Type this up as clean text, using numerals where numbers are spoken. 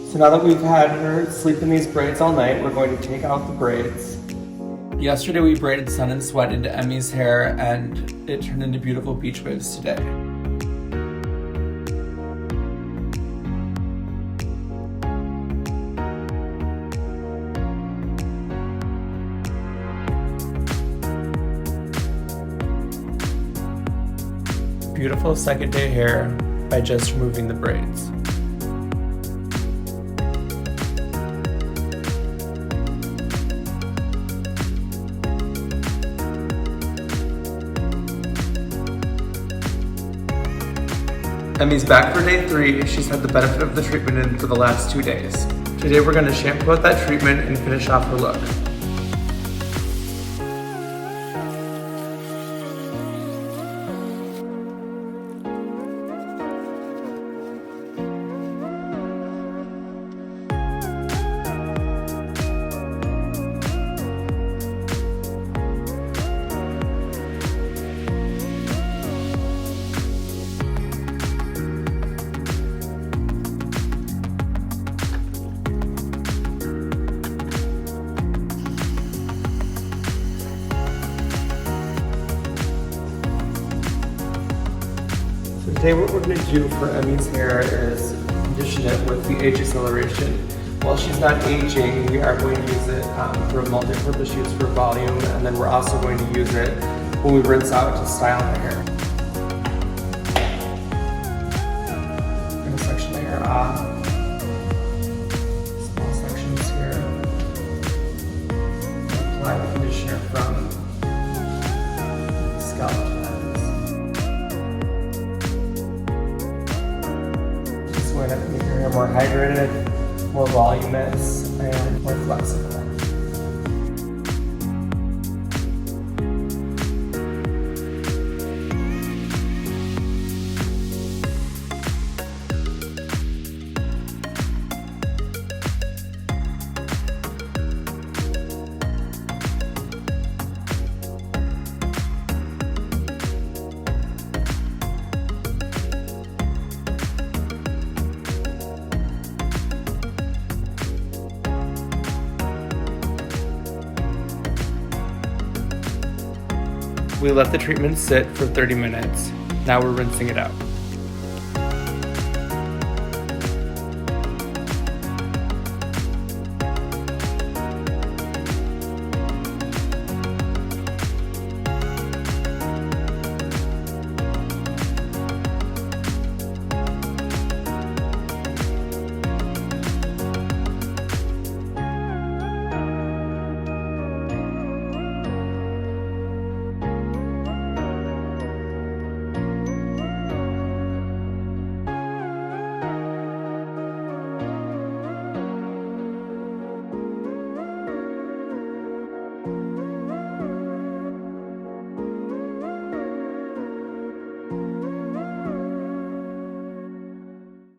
So now that we've had her sleep in these braids all night, we're going to take out the braids. Yesterday we braided Sun and Sweat into Emmy's hair and it turned into beautiful beach waves today. Beautiful second day hair by just removing the braids. Emmy's back for day 3. She's had the benefit of the treatment in for the last 2 days. Today we're going to shampoo out that treatment and finish off her look. Today what we're going to do for Emmy's hair is condition it with the age acceleration. While she's not aging, we are going to use it for multi-purpose use for volume, and then we're also going to use it when we rinse out to style the hair. I'm going to section the hair off. Small sections here. Apply the conditioner from scalp. Going to make your hair more hydrated, more voluminous, and more flexible. We let the treatment sit for 30 minutes. Now we're rinsing it out.